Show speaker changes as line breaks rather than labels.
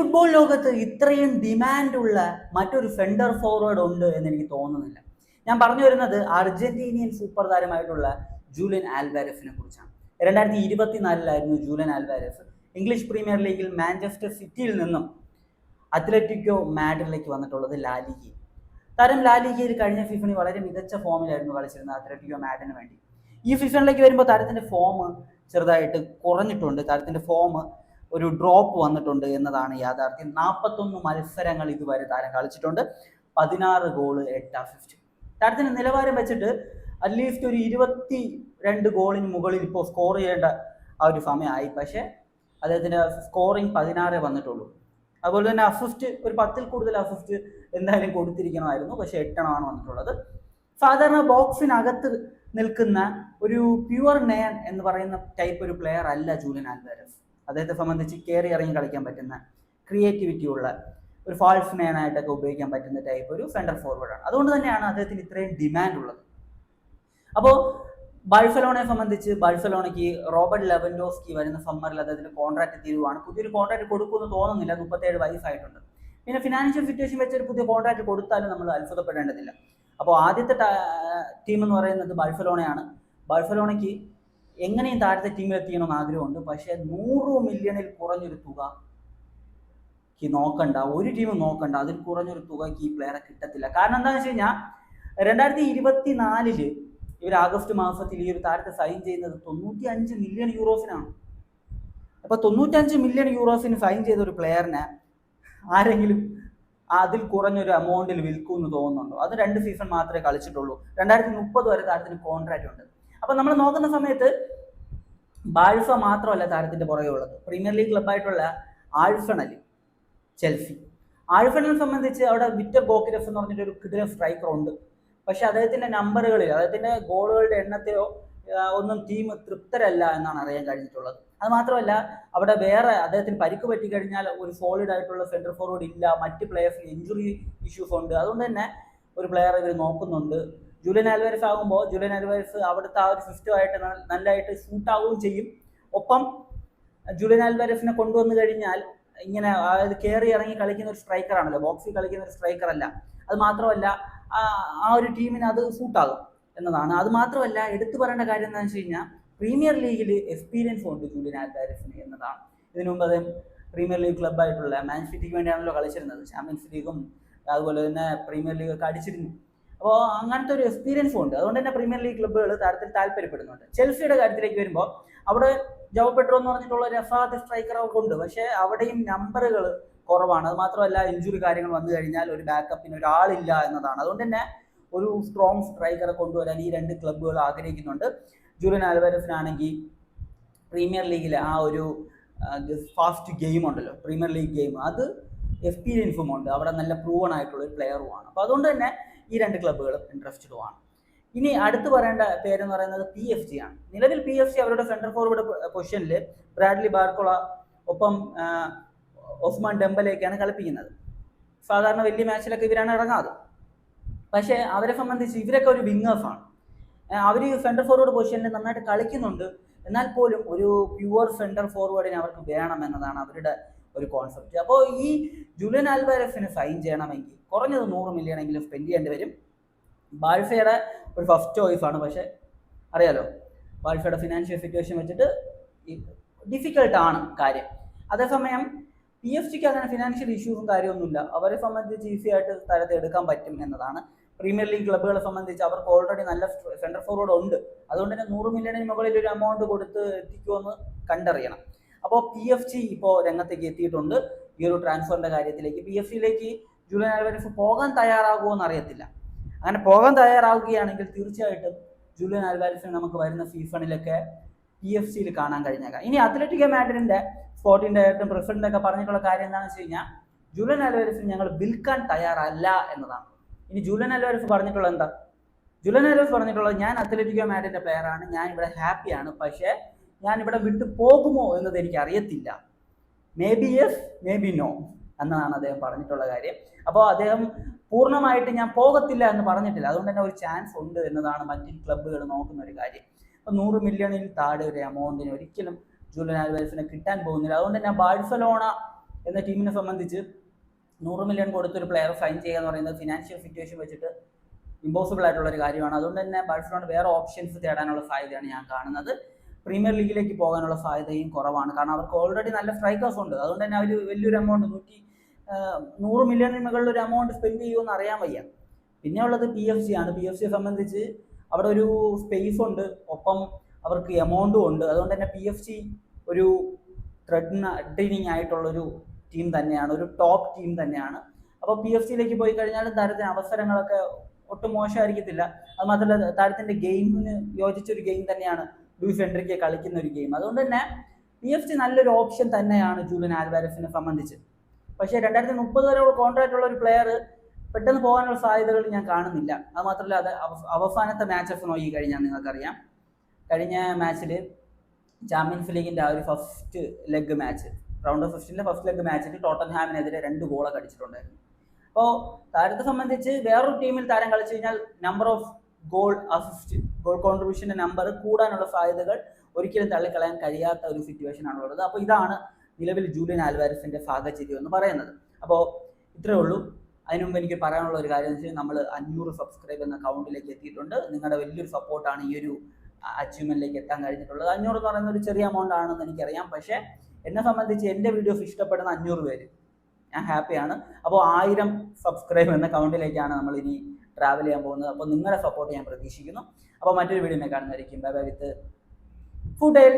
Football ലോകത്ത് ഇത്രയും ഡിമാൻഡുള്ള മറ്റൊരു സെന്റർ ഫോർവേഡ് ഉണ്ട് എന്ന് എനിക്ക് തോന്നുന്നില്ല. ഞാൻ പറഞ്ഞു വരുന്നത് അർജന്റീനിയൻ സൂപ്പർ താരമായിട്ടുള്ള ജൂലിയൻ ആൽവാരസിനെ കുറിച്ചാണ്. 2024 ജൂലിയൻ ആൽവാരസ് ഇംഗ്ലീഷ് പ്രീമിയർ ലീഗിൽ മാഞ്ചസ്റ്റർ സിറ്റിയിൽ നിന്നും അത്ലറ്റിക്കോ മാഡ്രിഡിലേക്ക് വന്നിട്ടുള്ളത് ലാലിഗയിൽ. താരം ലാലിഗയിൽ കഴിഞ്ഞ സീസണിൽ വളരെ മികച്ച ഫോമിലായിരുന്നു കളിച്ചിരുന്നത് അത്ലറ്റിക്കോ മാഡ്രിഡിന് വേണ്ടി. ഈ സീസണിലേക്ക് വരുമ്പോൾ താരത്തിന്റെ ഫോം ചെറുതായിട്ട് കുറഞ്ഞിട്ടുണ്ട്. താരത്തിന്റെ ഫോം ഒരു ഡ്രോപ്പ് വന്നിട്ടുണ്ട് എന്നതാണ് യാഥാർത്ഥ്യം. 41 മത്സരങ്ങൾ ഇതുവരെ താരം കളിച്ചിട്ടുണ്ട്. 16 ഗോള്, 8 അസിസ്റ്റ്. താരത്തിന്റെ നിലവാരം വെച്ചിട്ട് അറ്റ്ലീസ്റ്റ് ഒരു 22 ഗോളിന് മുകളിൽ ഇപ്പോൾ സ്കോർ ചെയ്യേണ്ട ആ ഒരു സമയമായി. പക്ഷേ അദ്ദേഹത്തിന്റെ സ്കോറിങ് 16 വന്നിട്ടുള്ളൂ. അതുപോലെ തന്നെ അസിസ്റ്റ് ഒരു 10ൽ കൂടുതൽ അസിസ്റ്റ് എന്തായാലും കൊടുത്തിരിക്കണമായിരുന്നു. പക്ഷെ 8 വന്നിട്ടുള്ളത്. സാധാരണ ബോക്സിനകത്ത് നിൽക്കുന്ന ഒരു പ്യുവർ നയൻ എന്ന് പറയുന്ന ടൈപ്പ് ഒരു പ്ലെയർ അല്ല ജൂലിയൻ ആൽവാരസ്. അദ്ദേഹത്തെ സംബന്ധിച്ച് കയറി ഇറങ്ങി കളിക്കാൻ പറ്റുന്ന ക്രിയേറ്റിവിറ്റി ഉള്ള ഒരു ഫാൾസ് നയനായിട്ടൊക്കെ ഉപയോഗിക്കാൻ പറ്റുന്ന ടൈപ്പ് ഒരു സെന്റർ ഫോർവേഡാണ്. അതുകൊണ്ട് തന്നെയാണ് അദ്ദേഹത്തിന് ഇത്രയും ഡിമാൻഡ് ഉള്ളത്. അപ്പോൾ ബാഴ്സലോണയെ സംബന്ധിച്ച് ബാഴ്സലോണയ്ക്ക് റോബർട്ട് ലെവൻഡോസ്കി വരുന്ന സമ്മറിൽ അദ്ദേഹത്തിന്റെ കോൺട്രാക്ട് തീരുവാണ്. പുതിയൊരു കോൺട്രാക്ട് കൊടുക്കുമെന്ന് തോന്നുന്നില്ല. 37 വയസ്സായിട്ടുണ്ട്. പിന്നെ ഫിനാൻഷ്യൽ സിറ്റുവേഷൻ വെച്ച് ഒരു പുതിയ കോൺട്രാക്ട് കൊടുത്താലും നമ്മൾ അത്ഭുതപ്പെടേണ്ടതില്ല. അപ്പോൾ ആദ്യത്തെ ടീം എന്ന് പറയുന്നത് ബാഴ്സലോണയാണ്. ബാഴ്സലോണയ്ക്ക് എങ്ങനെയും താഴത്തെ ടീമിൽ എത്തിക്കണമെന്ന് ആഗ്രഹമുണ്ട്. പക്ഷേ 100 മില്യണിൽ കുറഞ്ഞൊരു തുക നോക്കണ്ട, ഒരു ടീമും നോക്കണ്ട. അതിൽ കുറഞ്ഞൊരു തുകയ്ക്ക് ഈ പ്ലെയറെ കിട്ടത്തില്ല. കാരണം എന്താണെന്ന് വെച്ച് കഴിഞ്ഞാൽ 2024 ഇവർ ആഗസ്റ്റ് മാസത്തിൽ ഈ ഒരു താരത്തെ സൈൻ ചെയ്യുന്നത് 95 മില്യൺ യൂറോസിനാണ്. അപ്പൊ 95 മില്യൺ യൂറോസിന് സൈൻ ചെയ്ത ഒരു പ്ലെയറിനെ ആരെങ്കിലും അതിൽ കുറഞ്ഞൊരു എമൗണ്ടിൽ വിൽക്കുമെന്ന് തോന്നുന്നുണ്ടോ? അത് 2 സീസൺ മാത്രമേ കളിച്ചിട്ടുള്ളൂ. 2030 വരെ താരത്തിന് കോൺട്രാക്ട് ഉണ്ട്. അപ്പൊ നമ്മൾ നോക്കുന്ന സമയത്ത് ബാഴ്സ മാത്രമല്ല താരത്തിന്റെ പുറകെ ഉള്ളത്. പ്രീമിയർ ലീഗ് ക്ലബ്ബായിട്ടുള്ള ആഴ്സണൽ, ചെൽസി. ആഴ്സണലിനെ സംബന്ധിച്ച് അവിടെ വിക്ടർ ഗോക്കിരസ് എന്ന് പറഞ്ഞിട്ട് ഒരു കിടിലൻ സ്ട്രൈക്കർ ഉണ്ട്. പക്ഷെ അദ്ദേഹത്തിന്റെ നമ്പറുകളിൽ, അദ്ദേഹത്തിന്റെ ഗോളുകളുടെ എണ്ണത്തിലോ ഒന്നും ടീം തൃപ്തരല്ല എന്നാണ് അറിയാൻ കഴിഞ്ഞിട്ടുള്ളത്. അത് മാത്രമല്ല അവിടെ വേറെ അദ്ദേഹത്തിന് പരിക്ക് പറ്റിക്കഴിഞ്ഞാൽ ഒരു സോളിഡ് ആയിട്ടുള്ള സെന്റർ ഫോർവേഡ് ഇല്ല. മറ്റ് പ്ലെയേഴ്സിന് ഇഞ്ചുറി ഇഷ്യൂസ് ഉണ്ട്. അതുകൊണ്ട് തന്നെ ഒരു പ്ലെയർ ഇവർ നോക്കുന്നുണ്ട്. ജൂലിയൻ ആൽവാരസ് ആകുമ്പോൾ ജൂലിയൻ ആൽവാരസ് അവിടുത്തെ ആ ഒരു സിസ്റ്റമായിട്ട് നല്ലതായിട്ട് ഷൂട്ട് ആവുകയും ചെയ്യും. ഒപ്പം ജൂലിയൻ ആൽവാരസിനെ കൊണ്ടുവന്നു കഴിഞ്ഞാൽ ഇങ്ങനെ അതായത് കയറി ഇറങ്ങി കളിക്കുന്ന ഒരു സ്ട്രൈക്കർ ആണല്ലോ, ബോക്സിൽ കളിക്കുന്ന ഒരു സ്ട്രൈക്കർ അല്ല. അത് മാത്രമല്ല ആ ഒരു ടീമിന് അത് സൂട്ടാകും എന്നതാണ്. അത് മാത്രമല്ല എടുത്തു പറയേണ്ട കാര്യം എന്താണെന്ന് വെച്ച് കഴിഞ്ഞാൽ പ്രീമിയർ ലീഗിൽ എക്സ്പീരിയൻസ് ഉണ്ട് ജൂലിയൻ ആൽവാരസിന് എന്നതാണ്. ഇതിനു മുമ്പ് അദ്ദേഹം പ്രീമിയർ ലീഗ് ക്ലബ്ബായിട്ടുള്ള മാൻ സിറ്റിക്ക് വേണ്ടിയാണല്ലോ കളിച്ചിരുന്നത്. ചാമ്പ്യൻസ് ലീഗും അതുപോലെ തന്നെ പ്രീമിയർ ലീഗ് ഒക്കെ അടിച്ചിരുന്നു. അപ്പോൾ അങ്ങനത്തെ ഒരു എക്സ്പീരിയൻസും ഉണ്ട്. അതുകൊണ്ട് തന്നെ പ്രീമിയർ ലീഗ് ക്ലബ്ബുകൾ താരത്തിൽ താല്പര്യപ്പെടുന്നുണ്ട്. ചെൽസിയുടെ കാര്യത്തിലേക്ക് വരുമ്പോൾ അവിടെ ജോ പെഡ്രോ എന്ന് പറഞ്ഞിട്ടുള്ള ഒരു അസാധ്യ സ്ട്രൈക്കർ അവർക്ക് ഉണ്ട്. പക്ഷേ അവിടെയും നമ്പറുകൾ കുറവാണ്. അത് മാത്രമല്ല ഇഞ്ചുറി കാര്യങ്ങൾ വന്നു കഴിഞ്ഞാൽ ഒരു ബാക്കപ്പിന് ഒരാളില്ല എന്നതാണ്. അതുകൊണ്ട് തന്നെ ഒരു സ്ട്രോങ് സ്ട്രൈക്കറെ കൊണ്ടുവരാൻ ഈ 2 ക്ലബ്ബുകൾ ആഗ്രഹിക്കുന്നുണ്ട്. ജൂലിയൻ ആൽവാരസിനാണെങ്കിൽ പ്രീമിയർ ലീഗിലെ ആ ഒരു ഫാസ്റ്റ് ഗെയിം ഉണ്ടല്ലോ, പ്രീമിയർ ലീഗ് ഗെയിം, അത് എക്സ്പീരിയൻസും ഉണ്ട്. അവിടെ നല്ല പ്രൂവൺ ആയിട്ടുള്ള ഒരു പ്ലെയറുമാണ്. അപ്പോൾ അതുകൊണ്ട് തന്നെ ഈ 2 ക്ലബ്ബുകളും ഇൻട്രസ്റ്റഡുമാണ്. ഇനി അടുത്ത് പറയേണ്ട പേരെന്ന് പറയുന്നത് PSG ആണ്. നിലവിൽ PSG അവരുടെ സെന്റർ ഫോർവേഡ് പൊസിഷനിൽ ബ്രാഡ്ലി ബാർക്കോള ഒപ്പം ഒസ്മാൻ ഡെംബലെയൊക്കെയാണ് കളിപ്പിക്കുന്നത്. സാധാരണ വലിയ മാച്ചിലൊക്കെ ഇവരാണ് ഇറങ്ങാറ്. പക്ഷേ അവരെ സംബന്ധിച്ച് ഇവരൊക്കെ ഒരു വിങ്ങേഴ്സാണ്. അവർ സെന്റർ ഫോർവേഡ് പൊസിഷനിൽ നന്നായിട്ട് കളിക്കുന്നുണ്ട്. എന്നാൽ പോലും ഒരു പ്യുവർ സെന്റർ ഫോർവേഡിനെ അവർക്ക് വേണം എന്നതാണ് അവരുടെ ഒരു കോൺസെപ്റ്റ്. അപ്പോൾ ഈ ജൂലിയൻ ആൽവാരസിനെ സൈൻ ചെയ്യണമെങ്കിൽ കുറഞ്ഞത് 100 മില്യണെങ്കിലും സ്പെൻഡ് ചെയ്യേണ്ടി വരും. ബാഴ്സയുടെ ഒരു ഫസ്റ്റ് ചോയ്സാണ്. പക്ഷേ അറിയാലോ ബാഴ്സയുടെ ഫിനാൻഷ്യൽ സിറ്റുവേഷൻ വെച്ചിട്ട് ഡിഫിക്കൽട്ടാണ് കാര്യം. അതേസമയം PSG അങ്ങനെ ഫിനാൻഷ്യൽ ഇഷ്യൂസും കാര്യമൊന്നുമില്ല. അവരെ സംബന്ധിച്ച് ഈസി ആയിട്ട് സ്ഥലത്ത് എടുക്കാൻ പറ്റും എന്നതാണ്. പ്രീമിയർ ലീഗ് ക്ലബ്ബുകളെ സംബന്ധിച്ച് അവർക്ക് ഓൾറെഡി നല്ല സെന്റർ ഫോർവേഡ് ഉണ്ട്. അതുകൊണ്ട് തന്നെ 100 മില്യണിന് മുകളിൽ ഒരു എമൗണ്ട് കൊടുത്ത് എത്തിക്കുമെന്ന് കണ്ടറിയണം. അപ്പോൾ PSG ഇപ്പോൾ രംഗത്തേക്ക് എത്തിയിട്ടുണ്ട് ഈ ഒരു ട്രാൻസ്ഫറിന്റെ കാര്യത്തിലേക്ക്. PSG ജൂലിയൻ ആൽവാരസ് പോകാൻ തയ്യാറാകുമോ എന്ന് അറിയത്തില്ല. അങ്ങനെ പോകാൻ തയ്യാറാവുകയാണെങ്കിൽ തീർച്ചയായിട്ടും ജൂലിയൻ ആൽവാരസിനെ നമുക്ക് വരുന്ന സീസണിലൊക്കെ PSG കാണാൻ കഴിഞ്ഞേക്കാം. ഇനി അത്ലറ്റിക്കോ മാഡ്രിഡിന്റെ സ്പോർട്ടിംഗ് ഡയറക്ടറും പ്രസിഡന്റൊക്കെ പറഞ്ഞിട്ടുള്ള കാര്യം എന്താണെന്ന് വെച്ച് കഴിഞ്ഞാൽ ജൂലിയൻ ആൽവാരസിനെ ഞങ്ങൾ വിൽക്കാൻ തയ്യാറല്ല എന്നതാണ്. ഇനി ജൂലിയൻ ആൽവാരസ് പറഞ്ഞിട്ടുള്ളത് എന്താ? ജൂലിയൻ ആൽവാരസ് പറഞ്ഞിട്ടുള്ളത് ഞാൻ അത്ലറ്റിക്കോ മാഡ്രിഡിന്റെ പ്ലെയറാണ്, ഞാൻ ഇവിടെ ഹാപ്പിയാണ്, പക്ഷേ ഞാൻ ഇവിടെ വിട്ടു പോകുമോ എന്നത് എനിക്ക് അറിയത്തില്ല. Maybe yes, maybe no എന്നതാണ് അദ്ദേഹം പറഞ്ഞിട്ടുള്ള കാര്യം. അപ്പോൾ അദ്ദേഹം പൂർണ്ണമായിട്ട് ഞാൻ പോകത്തില്ല എന്ന് പറഞ്ഞിട്ടില്ല. അതുകൊണ്ട് തന്നെ ഒരു ചാൻസ് ഉണ്ട് എന്നതാണ് മറ്റ് ക്ലബ്ബുകൾ നോക്കുന്ന ഒരു കാര്യം. അപ്പോൾ 100 മില്യണിൽ താഴെ ഒരു എമൗണ്ടിന് ഒരിക്കലും ജൂലിയൻ ആൽവാരസിനെ കിട്ടാൻ പോകുന്നില്ല. അതുകൊണ്ട് തന്നെ ബാഴ്സലോണ എന്ന ടീമിനെ സംബന്ധിച്ച് 100 മില്യൺ കൊടുത്തൊരു പ്ലെയർ സൈൻ ചെയ്യുക എന്ന് പറയുന്നത് ഫിനാൻഷ്യൽ സിറ്റുവേഷൻ വെച്ചിട്ട് ഇമ്പോസിബിൾ ആയിട്ടുള്ള ഒരു കാര്യമാണ്. അതുകൊണ്ട് തന്നെ ബാഴ്സലോണ വേറെ ഓപ്ഷൻസ് തേടാനുള്ള സാധ്യതയാണ് ഞാൻ കാണുന്നത്. പ്രീമിയർ ലീഗിലേക്ക് പോകാനുള്ള സാധ്യതയും കുറവാണ്. കാരണം അവർക്ക് ഓൾറെഡി നല്ല സ്ട്രൈക്കേഴ്സ് ഉണ്ട്. അതുകൊണ്ട് തന്നെ അവർ വലിയൊരു എമൗണ്ട് 100 മില്യണിന് മുകളിൽ ഒരു എമൗണ്ട് സ്പെൻഡ് ചെയ്യുമെന്ന് അറിയാൻ വയ്യ. പിന്നെ ഉള്ളത് PSG ആണ്. PSG സംബന്ധിച്ച് അവിടെ ഒരു സ്പേസ് ഉണ്ട്, ഒപ്പം അവർക്ക് എമൗണ്ടും ഉണ്ട്. അതുകൊണ്ട് തന്നെ PSG ഒരു ത്രെഡനിങ് ആയിട്ടുള്ളൊരു ടീം തന്നെയാണ്, ഒരു ടോപ്പ് ടീം തന്നെയാണ്. അപ്പോൾ PSG പോയി കഴിഞ്ഞാൽ താരത്തിന് അവസരങ്ങളൊക്കെ ഒട്ടും മോശമായിരിക്കത്തില്ല. അത് മാത്രമല്ല താരത്തിൻ്റെ ഗെയിമിന് യോജിച്ചൊരു ഗെയിം തന്നെയാണ് ലൂയിസ് എൻറിക്കെ കളിക്കുന്ന ഒരു ഗെയിം. അതുകൊണ്ട് തന്നെ PSG നല്ലൊരു ഓപ്ഷൻ തന്നെയാണ് ജൂലിയൻ ആൽവാരസിനെ സംബന്ധിച്ച്. പക്ഷേ 2030 വരെയുള്ള കോൺട്രാക്റ്റ് ഉള്ള ഒരു പ്ലെയർ പെട്ടെന്ന് പോകാനുള്ള സാധ്യതകൾ ഞാൻ കാണുന്നില്ല. അത് മാത്രമല്ല അത് അവസാനത്തെ മാച്ചസ് നോക്കി കഴിഞ്ഞാൽ നിങ്ങൾക്കറിയാം, കഴിഞ്ഞ മാച്ചിൽ ചാമ്പ്യൻസ് ലീഗിൻ്റെ ആ ഒരു first leg match, round of 16 first leg മാച്ചിൽ ടോട്ടൻഹാമിനെതിരെ 2 ഗോളൊക്കെ അടിച്ചിട്ടുണ്ടായിരുന്നു. അപ്പോൾ താരത്തെ സംബന്ധിച്ച് വേറൊരു ടീമിൽ താരം കളിച്ചു കഴിഞ്ഞാൽ number of goal assist, goal കോൺട്രിബ്യൂഷൻ്റെ നമ്പർ കൂടാനുള്ള സാധ്യതകൾ ഒരിക്കലും തള്ളിക്കളയാൻ കഴിയാത്ത ഒരു സിറ്റുവേഷൻ ആണുള്ളത്. അപ്പോൾ ഇതാണ് നിലവിൽ ജൂലിയൻ ആൽവാരസിൻ്റെ സാഹചര്യം എന്ന് പറയുന്നത്. അപ്പോൾ ഇത്രയേ ഉള്ളൂ. അതിനു മുമ്പ് എനിക്ക് പറയാനുള്ള ഒരു കാര്യം എന്ന് വെച്ചാൽ നമ്മൾ 500 സബ്സ്ക്രൈബ് എന്ന അക്കൗണ്ടിലേക്ക് എത്തിയിട്ടുണ്ട്. നിങ്ങളുടെ വലിയൊരു സപ്പോർട്ടാണ് ഈ ഒരു അച്ചീവ്മെൻറ്റിലേക്ക് എത്താൻ കഴിഞ്ഞിട്ടുള്ളത്. 500 എന്ന് പറയുന്ന ഒരു ചെറിയ എമൗണ്ട് ആണെന്ന് എനിക്കറിയാം. പക്ഷേ എന്നെ സംബന്ധിച്ച് എൻ്റെ വീഡിയോസ് ഇഷ്ടപ്പെടുന്ന 500 പേര്, ഞാൻ ഹാപ്പിയാണ്. അപ്പോൾ 1000 സബ്സ്ക്രൈബ് എന്ന അക്കൗണ്ടിലേക്കാണ് നമ്മൾ ഇനി ട്രാവൽ ചെയ്യാൻ പോകുന്നത്. അപ്പോൾ നിങ്ങളുടെ സപ്പോർട്ട് ഞാൻ പ്രതീക്ഷിക്കുന്നു. അപ്പോൾ മറ്റൊരു വീഡിയോനെ കാണുന്നതായിരിക്കും. ബൈ ബൈ വിത്ത് ഫുഡേൽ.